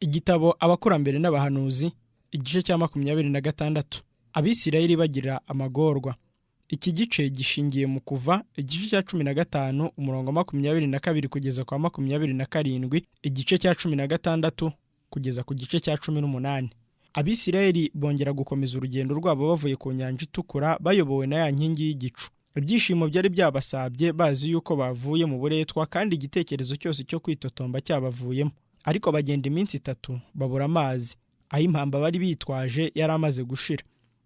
Igitabo Abakurambere n'Abahanuzi, igice cya 26. Abisirayeli bagira amagorwa. Iki gice gishingiye mu Kuva, igice cya 15 umurongo 22 kugeza kwa 27, igice cya 16 kugeza ku gice cya 18. Abisirayeli bongera gukomeza urugendo rwabo bavuye ku nyanja itukura bayobowe na ya nkingi y'igicu. Ibyishimo byari byabasabye bazi yuko bavuye mu buretwa, kandi igitekerezo cyose cyo kwitotomba cyabavuyemo. Ariko bagenda iminsi 3 babura amazi. Aho impamba bari bitwaje yari amaze gushira.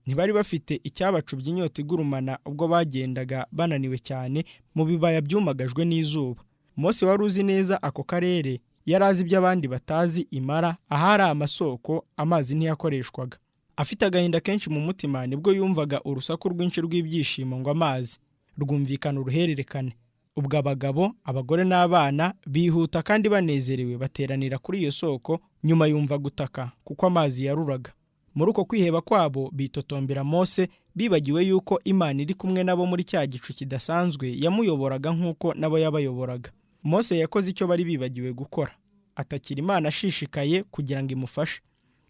Ntibari bafite icyabacubye inyota igurumana ubwo bagendaga bananiwe cyane mu bibaya byumagajwe n'izuba. Mose wari uzi neza ako karere, yari azi ibyo abandi batazi imara, ahari amasoko amazi ntiyakoreshwaga. Afite agahinda kenshi mu mutima, nibwo yumvaga urusaku rwinshi rw'ibyishimo ngo amazi rwumvikana uruhererekane. Ubwo abagabo, abagore n'abana bihuta kandi banezerewe bateranira kuri iyo soko, nyuma yumva gutaka kuko amazi yaruraga. Muri uko kwiheba kwabo bitotombera Mose, bibagiwe yuko Imana iri kumwe nabo muri cya gicu kidasanzwe yamuyoboraga nk'uko nabo yabayoboraga. Mose yakoze icyo bari bibagiwe gukora, atakira Imana ashishikaye kugira ngo imufashe.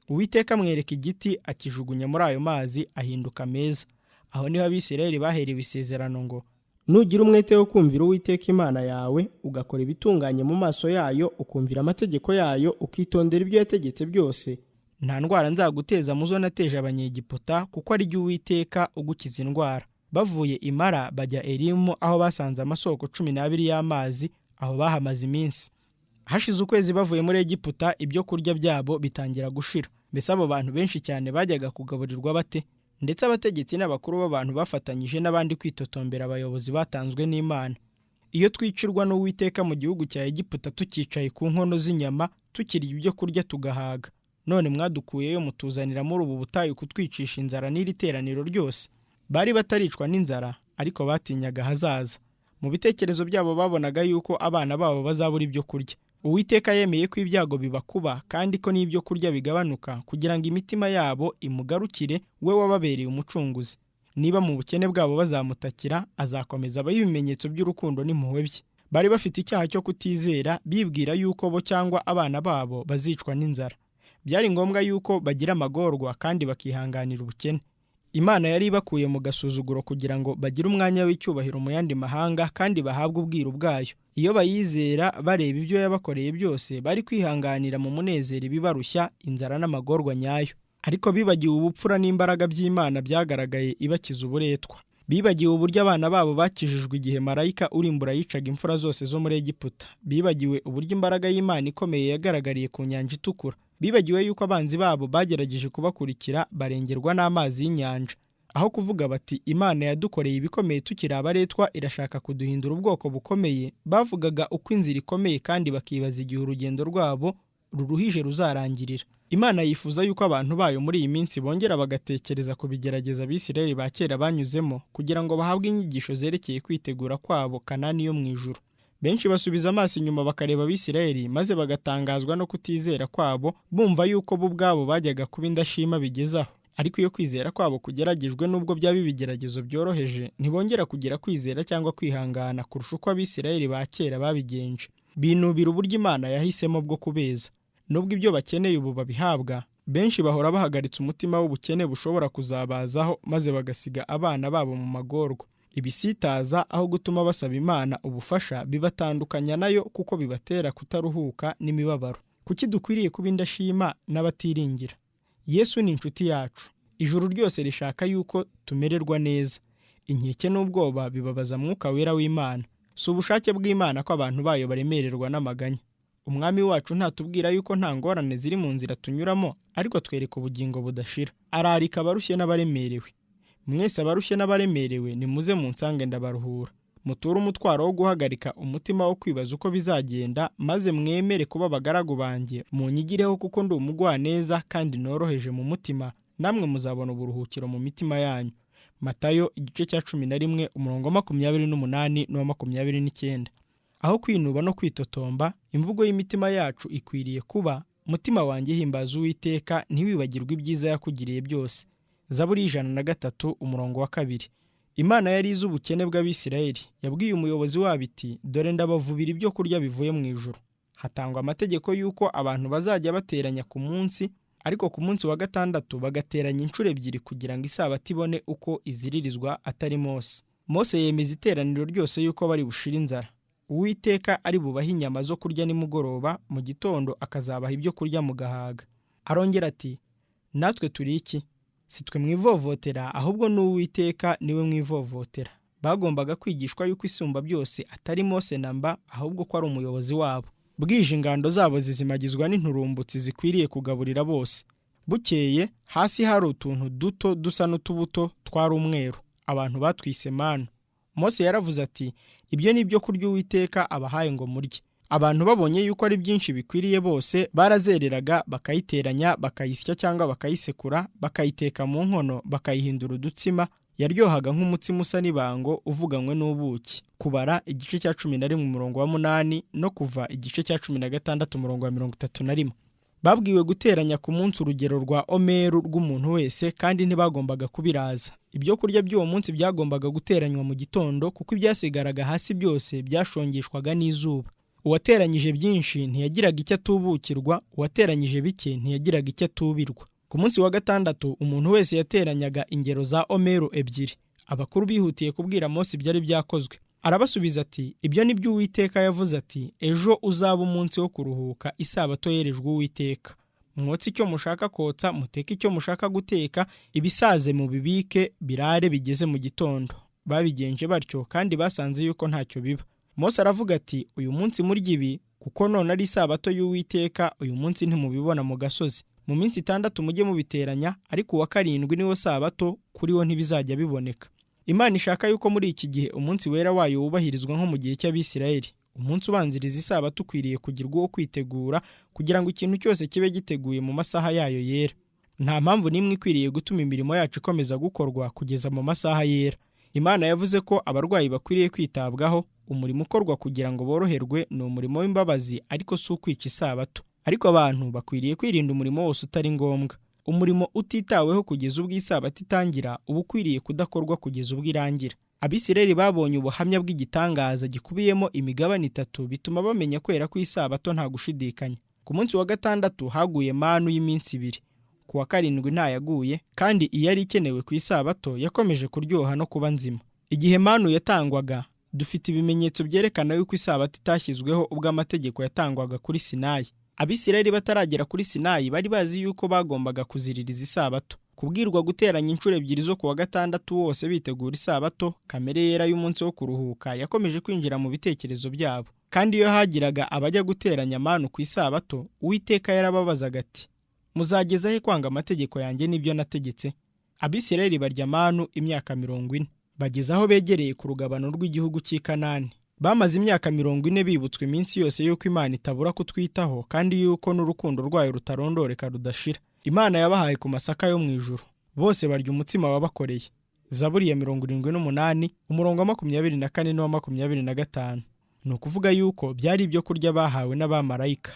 Uwiteka amwereka igiti, akijugunya muri ayo mazi ahinduka meza. Aho niho Abisirayeli baherewe isezerano ngo, nugira umwete wo kumvira Uwiteka Imana yawe, ugakora ibitunganye mu maso yayo, ukumvira amategeko yayo, ukitondera ibyo yategetse byose, nta ndwara nzaguteza mu zo nateje Abanyegiputa, kuko ari jye Uwiteka ugukiza indwara. Bavuye i Mara bajya Elimu, aho basanze amasoko 12 y'amazi, aho bahamaze iminsi. Hashize ukwezi bavuye muri Egiputa, ibyo kurya byabo bitangira gushira. Mbese abo bantu benshi cyane bajyaga kugaburirwa bate? Ndetse abategetsi n'abakuru b'abantu bafatanyije n'abandi kwitotombera abayobozi batanzwe n'Imana. Iyo twicirwa n'Uwiteka mu gihugu cya Egiputa tukicaye ku nkono z'inyama, tukirya ibyo kurya tugahaga, none mwadukuyeyo mutuzanira muri ubu butayu kutwicisha inzara n'iri teraniro ryose. Bari bataricwa n'inzara, ariko batinyaga hazaza. Mu bitekerezo byabo babonaga yuko abana babo bazabura ibyo kurya. Uwiteka yemeye ko ibyago bibakuba, kandi ko n'ibyo kurya bigabanuka, kugira ngo imitima yabo imugarukire, we wababereye umucunguzi. Niba mu bukene bwabo bazamutakira, azakomeza abaha ibimenyetso by'urukundo n'impuhwe bye. Bari bafite icyaha cyo kutizera, bibwira yuko bo cyangwa abana babo bazicwa n'inzara. Byari ngombwa yuko bagira amagorwa kandi bakihanganira ubukene. Imana yari ibakuye mu gasuzuguro kugira ngo bagire umwanya w'icyubahiro mu yandi mahanga, kandi bahabwe ubwiru bwayo. Iyo bayizera bareba ibyo yabakoreye byose, bari kwihanganira mu munezero ibibarushya, inzara n'amagorwa nyayo. Ariko bibagiwe ubupfura n'imbaraga by'Imana byagaragaye ibakiza uburetwa. Bibagiwe uburyo abana babo bakijijwe igihe marayika urimbura yicaga imfura zose zo muri Egiputa. Bibagiwe uburyo imbaraga y'Imana ikomeye yagaragariye ku nyanja itukura. Bibagiwe yuko abanzi babo bagerageje kubakurikira barengerwa n'amazi y'inyanja. Aho kuvuga bati Imana yadukoreye ibikomeye tukiri abaretwa, irashaka kuduhindura ubwoko bukomeye, bavugaga uko inzira ikomeye kandi bakibaza igihe urugendo rwabo ruruhije ruzarangirira. Imana yifuza yuko abantu bayo muri iyi minsi bongera bagatekereza ku bigerageza Abisirayeli ba kera banyuzemo, kugira ngo bahabwe inyigisho zerekeye kwitegura kwabo Kanani yo mu ijuru. Benshi basubiza amaso inyuma bakareba Abisirayeli, maze bagatangazwa no kutizera kwabo, bumva yuko bo ubwabo bajyaga kuba indashima bigezaho. Ariko iyo kwizera kwabo kugeragejwe n'ubwo byaba ibigeragezo byoroheje, ntibongera kugira kwizera cyangwa kwihangana kurusha uko Abisirayeli ba kera babigenje. Binubira uburyo Imana yahisemo bwo kubeza. Nubwo ibyo bakeneye ubu babihabwa, benshi bahora bahagaritse umutima w'ubukene bushobora kuzabazaho, maze bagasiga abana babo mu magorwa. Ibisitaza aho gutuma basaba Imana ubufasha, bibatandukanya nayo kuko bibatera kutaruhuka n'imibabaro. Kuki dukwiriye kuba indashima n'abatiringira? Yesu ni inshuti yacu. Ijuru ryose rishaka yuko tumererwa neza. Inkeke n'ubwoba bibabaza Mwuka Wera w'Imana. Si ubushake bw'Imana ko abantu bayo baremererwa n'amaganya. Umwami wacu ntatubwira yuko nta ngorane ziri mu nzira tunyuramo, ariko twereka ubugingo budashira. Ararika abarushye n'abaremerewe. Mwese abarushye n'abaremerewe, nimuze munsange ndabaruhura. Muture umutwaro wo guhagarika umutima wo kwibaza uko bizagenda, maze mwemere kuba abagaragu banjye, munyigireho kuko ndi umugwaneza kandi noroheje mu mutima, namwe muzabona uburuhukiro mu mitima yanyu. Matayo igice cya 11 umurongo 28 n'uwa 29. Aho kwinuba no kwitotomba, imvugo y'imitima yacu ikwiriye kuba, mutima wanjye himbaza Uwiteka, ntiwibagirwe ibyiza yakugiriye byose. Zaburi 103 umurongo wa 2. Imana yari izi ubukene bw'Abisirayeli. Yabwiye umuyobozi wabo iti, dore ndabavubira ibyo kurya bivuye mu ijuru. hatangwa amategeko y'uko abantu bazajya bateranya ku munsi, ariko ku munsi wa gatandatu bagateranya inshuro ebyiri kugira ngo isabato ibone uko iziririzwa atari Mose. Mose yemeza iteraniro ryose yuko bari bushire inzara. Uwiteka ari bubahe inyama zo kurya nimugoroba, mu gitondo akazabaha ibyo kurya mu gahaga. Arongera ati, natwe turi iki? Si twe mwivovotera, ahubwo n'Uwiteka niwe mwivovotera. Bagombaga kwigishwa yuko isumba byose atari Mose namba, ahubwo ko ari umuyobozi wabo. Bwije ingando zabo zizimagizwa n'inturumbutsi zikwiriye kugaburira bose. Bukeye hasi hari utuntu duto dusa n'utubuto twari umweru, abantu batwise manu. Mose yaravuze ati, ibyo ni byo kurya Uwiteka abahaye ngo murye. Abantu babonye yuko ari byinshi bikwiriye bose, barazereraga bakayiteranya, bakayisya cyangwa bakayisekura, bakayiteka mu nkono, bakayihindura udutsima. Yaryohaga nk'umutsima usa n'ibango uvuganywe n'ubuki. Kubara igice cya 11 umurongo wa 8 no kuva igice cya 16 umurongo wa 31. Babwiwe guteranya ku munsi urugero rwa omeru rw'umuntu wese, kandi ntibagombaga kubiraza. Ibyo kurya by'uwo munsi byagombaga guteranywa mu gitondo, kuko ibyasigaraga hasi byose byashongeshwaga n'izuba. Uwateranyije byinshi ntiyagiraga icyo atubukirwa, uwateranyije bike ntiyagiraga icyo atubirwa. Ku munsi wa gatandatu umuntu wese yateranyaga ingero za omeru ebyiri. Abakuru bihutiye kubwira Mose ibyari byakozwe. Arabasubiza ati, ibyo ni byo Uwiteka yavuze ati, ejo uzaba umunsi wo kuruhuka, isabato yerejwe Uwiteka. Mwotse icyo mushaka kotsa, muteke icyo mushaka guteka, ibisaze mu bibike birare bigeze mu gitondo. Babigenje batyo, kandi basanze yuko ntacyo biba. Mose aravuga ati, uyu munsi murya ibi, kuko none ari isabato y'Uwiteka, uyu munsi ntimubibona mu gasozi. Mu minsi 6 mujye mubiteranya, ariko uwa 7 niwo sabato, kuri wo ntibizajya biboneka. Imana ishaka yuko muri iki gihe umunsi wera wayo wubahirizwa nko mu gihe cy'Abisirayeli. Umunsi ubanziriza isabato ukwiriye kugirwa wo kwitegura, kugira ngo ikintu cyose kibe giteguye mu masaha yayo yera. Nta mpamvu n'imwe ikwiriye gutuma imirimo yacu ikomeza gukorwa kugeza mu masaha yera. Imana yavuze ko abarwayi bakwiriye kwitabwaho. Umurimo ukorwa kugira ngo boroherwe ni umurimo w'imbabazi, ariko si ukwica isabato. Ariko abantu bakwiriye kwirinda umurimo wose utari ngombwa. Umurimo utitaweho kugeza ubwo isabato itangira uba ukwiriye kudakorwa kugeza ubwo irangira. Abisirayeli babonye ubuhamya bw'igitangaza gikubiyemo imigabane 3 bituma bamenya kwera ku isabato nta gushidikanya. Ku munsi wa gatandatu haguye manu y'iminsi 2. Ku wa 7 ntayaguye, kandi iyari ikenewe ku isabato yakomeje kuryoha no kuba nzima. Igihe manu yatangwaga, dufite ibimenyetso byerekana yuko isabato itashyizweho ubwo amategeko yatangwaga kuri Sinayi. Abisirayeli bataragera kuri Sinayi bari bazi yuko bagombaga kuziririza isabato. Kubwirwa guteranya inshuro ebyiri zo ku wa gatandatu wose bitegura isabato, kamere yera y'umunsi wo kuruhuka yakomeje kwinjira mu bitekerezo byabo. Kandi iyo hagiraga abajya guteranya manu ku isabato, Uwiteka yarababazaga ati, muzageza he kwanga amategeko yanjye n'ibyo nategetse? Abisirayeli barya manu imyaka 40, bageza aho begereye ku rugabano rw'igihugu cy'i Kanani. Bamaze imyaka 40 bibutswe iminsi yose yuko Imana itabura kutwitaho, kandi yuko n'urukundo rwayo rutarondoreka rudashira. Imana yabahaye ku masaka yo mu ijuru. Bose barya umutsima wabakoreye. Zaburi ya 78 umurongo wa 24 n'uwa 25. Ni ukuvuga yuko byari ibyo kurya bahawe n'abamarayika.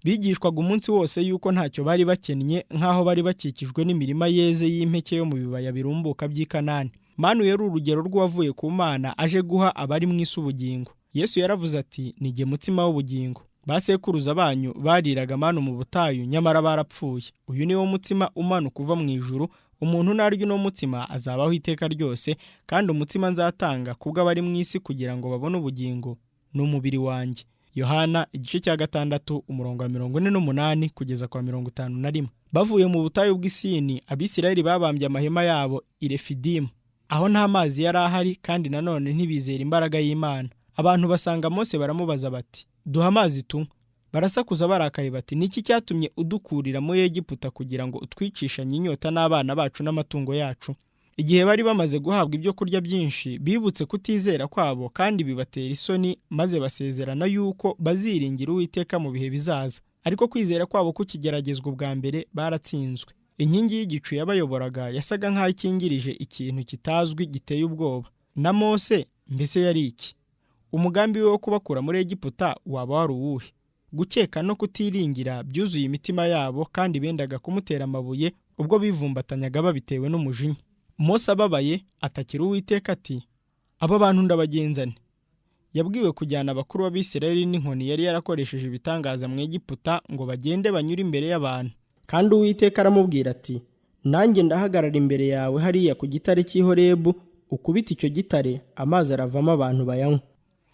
Bigishwaga umunsi wose yuko ntacyo bari bakennye, nk'aho bari bakikijwe n'imirima yeze y'impeke yo mu bibaya birumbuka by'i Kanani. Manu yari urugero rw'uwavuye ku Mana aje guha abari mu isi ubugingo. Yesu yaravuze ati, nige mutsima w'ubugingo. Basekuruza banyu bariraga manu mu butayu, nyamara barapfuye. Uyu ni wo mutsima umanuka uva mu ijuru. Umuntu narya uno mutsima azabaho iteka ryose, kandi umutsima nzatanga kubwo abari mu isi kugira ngo babone ubugingo ni umubiri wanjye. Yohana igice cya 6 umurongo wa 48 kugeza kwa 51. Bavuye mu butayu bw'Isini, Abisirayeli babambye amahema yabo i Refidimu, aho nta mazi yari ahari, kandi nanone ntibizera imbaraga y'Imana. Abantu basanga Mose baramubaza bati, duha amazi tunywe. Barasakuza barakaye bati, niki cyatumye udukurira muri Egiputa kugira ngo utwicishanye inyota n'abana bacu n'amatungo yacu? Igihe bari bamaze guhabwa ibyo kurya byinshi, bibutse kutizera kwabo, kandi bibatera isoni, maze basezerana yuko baziringira Uwiteka mu bihe bizaza. Ariko kwizera kwabo kukigeragezwa ubwa mbere, baratsinzwe. Inkingi y'igicu yabayoboraga yasaga nk'aho ikingirije ikintu kitazwi giteye ubwoba. Na Mose mbese yari iki? Umugambi we wo kubakura muri Egiputa waba wari uwuhe? Gukeka no kutiringira byuzuye imitima yabo, kandi bendaga kumutera amabuye ubwo bivumbatanyaga babitewe n'umujinya. Mose ababaye atakira Uwiteka ati, aba bantu ndabagenzane. yabwiwe kujyana abakuru b'Abisirayeli n'inkoni yari yarakoresheje ibitangaza mu Egiputa ngo bagende banyure imbere y'abantu. Kandi Uwiteka aramubwira ati, nanjye ndahagarara imbere yawe hariya ku gitare cy'i Horebu, ukubita icyo gitare, amazi aravamo abantu bayanywa.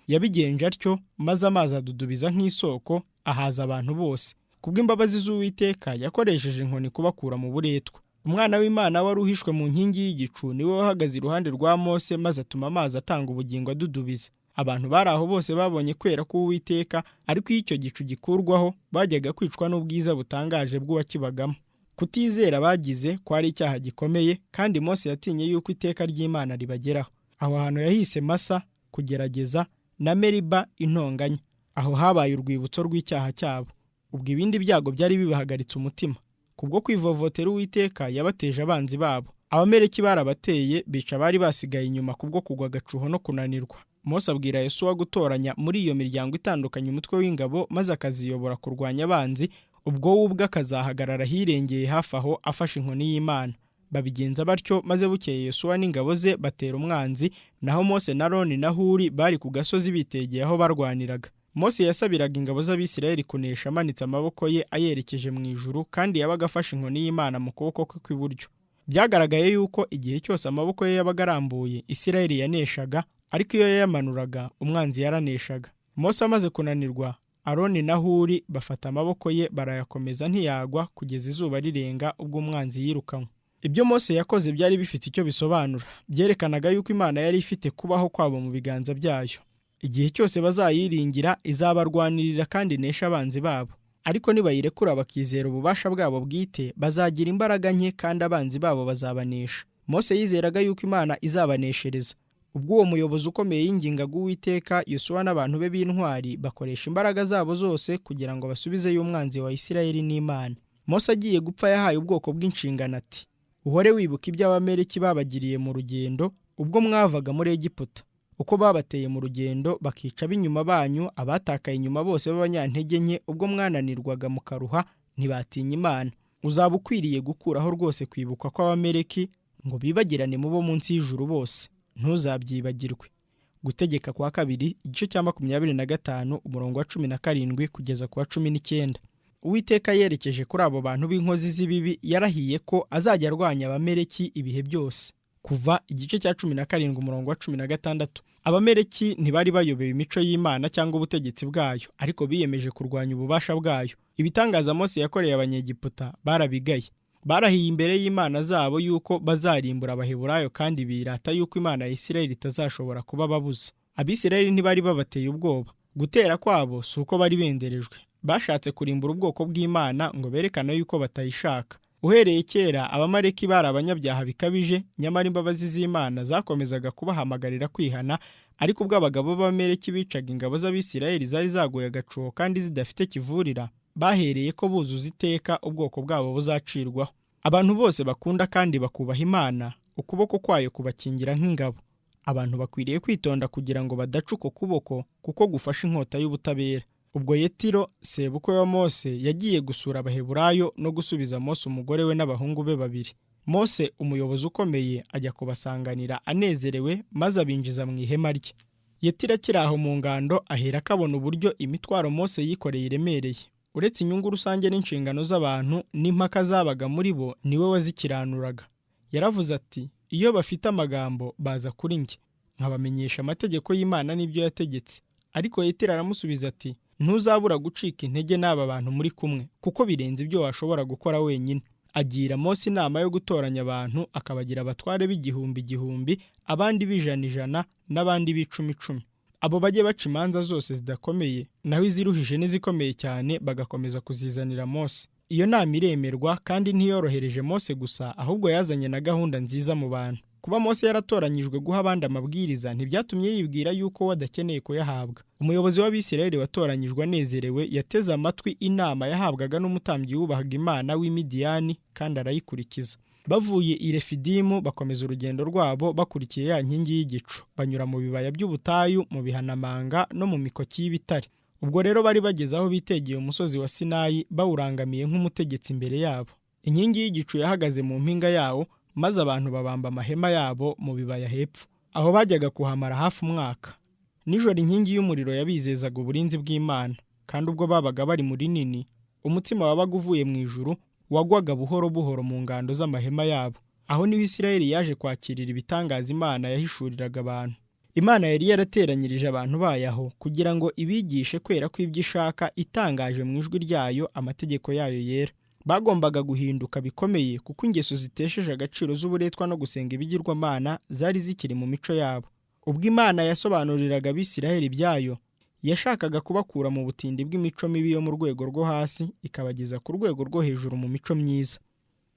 Yabigenje atyo, maze amazi adudubiza nk'isoko, ahaza abantu bose. Kubw'imbabazi z'Uwiteka yakoresheje inkoni kubakura mu buretwa. Umwana w'Imana wari uhishwe mu nkingi y'igicu niwe wahagaze iruhande rwa Mose, maze atuma amazi atanga ubugingo adudubiza. Abantu bari aho bose babonye kwera k'Uwiteka, ariko iyo icyo gicu gikurwaho bajyaga kwicwa n'ubwiza butangaje bw'uwakibagamo. Kutizera bagize kwari icyaha gikomeye, kandi Mose yatinye yuko iteka ry'Imana ribageraho. Aho hantu yahise Masa, kugerageza, na Meriba, intonganya. Aho habaye urwibutso rw'icyaha cyabo. Ubwo ibindi byago byari bibahagaritse umutima. Kubwo kwivovotera Uwiteka yabateje abanzi babo. Abameleki barabateye, bica bari basigaye inyuma kubwo kugwa agacuho no kunanirwa. Mose abwira Yosuwa gutoranya muri iyo miryango itandukanye umutwe w'ingabo, maze akaziyobora kurwanya abanzi. Ubwo we ubwe akazahagarara hirengeye hafi aho afashe inkoni y'Imana. Babigenza batyo, maze bukeye Yosuwa n'ingabo ze batera umwanzi, naho Mose na Aroni na Huri bari ku gasozi bitegeye aho barwaniraga. Mose yasabiraga ingabo z'Abisirayeli kunesha amanitse amaboko ye ayerekeje mu ijuru, kandi yabaga afashe inkoni y'Imana mu kuboko kwe kw'iburyo. Byagaragaye yuko igihe cyose amaboko ye yabaga arambuye, Isirayeli yaneshaga, ariko iyo yayamanuraga, umwanzi yaraneshaga. Mose amaze kunanirwa, Aroni na Huri bafata amaboko ye barayakomeza ntiyagwa kugeza izuba rirenga, ubwo umwanzi yirukanywe. Ibyo Mose yakoze byari bifite icyo bisobanura. Byerekanaga yuko Imana yari ifite kubaho kwabo mu biganza byayo. Igihe cyose bazayiringira izabarwanirira kandi inesha abanzi babo. Ariko nibayirekura bakizera ububasha bwabo bwite, bazagira imbaraga nke kandi abanzi babo bazabanesha. Mose yizeraga yuko Imana izabaneshereza. Ubwo uwo muyobozi ukomeye yingingaga Uwiteka, Yosuwa n'abantu be b'intwari bakoresha imbaraga zabo zose kugira ngo basubizeyo umwanzi wa Isirayeli n'Imana. Mose agiye gupfa yahaye ubwoko bw'inshingano ati, uhore wibuka ibyo Abameleki babagiriye mu rugendo ubwo mwavaga muri Egiputa, uko babateye mu rugendo bakica ab'inyuma banyu, abatakaye inyuma bose b'abanyantege nke, ubwo mwananirwaga mukaruha ntibatinya Imana. Uzaba ukwiriye gukuraho rwose kwibuka kw'Abameleki ngo bibagirane mu bo munsi y'ijuru bose. Ntuzabyibagirwe. Gutegeka kwa kabiri, igice cya 25 umurongo wa 17 kugeza ku wa 19. Uwiteka yerekeje kuri abo bantu b'inkozi z'ibibi, yarahiye ko azajya arwanya Abameleki ibihe byose. Kuva igice cya 17 umurongo wa 16. Abameleki ntibari bayobewe imico y'Imana cyangwa ubutegetsi bwayo, ariko biyemeje kurwanya ububasha bwayo. Ibitangaza Mose yakoreye Abanyegiputa barabigaye. Barahiye imbere y'Imana zabo yuko bazarimbura Abaheburayo, kandi birata yuko Imana ya Isirayeli itazashobora kuba babuza. Abisirayeli ntibari babateye ubwoba. Gutera kwabo si uko bari benderejwe. Bashatse kurimbura ubwoko bw'Imana ngo berekane yuko batayishaka. Uhereye kera Abamaleki bari abanyabyaha bikabije, nyamara imbabazi z'Imana zakomezaga kubahamagarira kwihana. Ariko ubwo abagabo b'Abameleki bicaga ingabo z'Abisirayeli zari zaguye agacuho kandi zidafite kivurira, bahereye ko buzuza iteka ubwoko bwabo buzacirwaho. Abantu bose bakunda kandi bakubaha Imana, ukuboko kwayo kubakingira nk'ingabo. Abantu bakwiriye kwitonda kugira ngo badaca uko kuboko, kuko gufasha inkota y'ubutabera. Ubwo Yetiro, sebukwe wa Mose, yagiye gusura Abaheburayo no gusubiza Mose umugore we n'abahungu be 2. Mose, umuyobozi ukomeye, ajya kubasanganira anezerewe, maze abinjiza mu ihema rye. Yetiro akiri aho mu ngando, ahera akabona uburyo imitwaro Mose yikoreye iremereye. Uretse inyungu rusange n'inshingano z'abantu n'impaka zabaga muri bo, niwe wazikiranuraga. Yaravuze ati, iyo bafite amagambo baza kuri njye, nkabamenyesha amategeko y'Imana n'ibyo yategetse. Ariko Yetiro aramusubiza ati, ntuzabura gucika intege n'aba bantu muri kumwe, kuko birenze ibyo washobora gukora wenyine. Agira Mose inama yo gutoranya abantu, akabagira abatware b'1,000, abandi b'100, n'abandi b'10,10. Abo bajye baca imanza zose zidakomeye, naho iziruhije n'izikomeye cyane bagakomeza kuzizanira Mose. Iyo nama iremerwa, kandi ntiyorohereje Mose gusa, ahubwo yazanye na gahunda nziza mu bantu. Kuba Mose yaratoranyijwe guha abandi amabwiriza ntibyatumye yibwira yuko wadakeneye kuyahabwa. Umuyobozi w'Abisirayeli watoranyijwe anezerewe yateze amatwi inama yahabwaga n'umutambyi wubahaga Imana w'Imidiyani, kandi arayikurikiza. Bavuye i Refidimu bakomeza urugendo rwabo bakurikiye ya nkingi y'igicu, banyura mu bibaya by'ubutayu, mu bihanamanga no mu mikoki y'ibitare. Ubwo rero bari bageze aho bitegeye umusozi wa Sinayi, bawurangamiye nk'umutegetsi imbere yabo. Inkingi y'igicu yahagaze mu mpinga yawo, maze abantu babamba amahema yabo mu bibaya hepfo. Aho bajyaga kuhamara hafi umwaka. nijoro inkingi y'umuriro yabizezaga uburinzi bw'Imana, kandi ubwo babaga bari muri nini, umutsima wabaga uvuye mu ijuru wagwaga buhoro buhoro mu ngando z'amahema yabo. Aho niho Isirayeli yaje kwakirira ibitangaza Imana yahishuriraga abantu. Imana yari yarateranyirije abantu bayo aho kugira ngo ibigishe kwera kw'ibyo ishaka, itangaje mu ijwi ryayo amategeko yayo yera. Bagombaga guhinduka bikomeye, kuko ingeso zitesheje agaciro z'uburetwa no gusenga ibigirwamana zari zikiri mu mico yabo. Ubwo Imana yasobanuriraga Abisirayeli ibyayo, yashakaga kubakura mu butindi bw'imico mibi yo mu rwego rwo hasi, ikabageza ku rwego rwo hejuru mu mico myiza.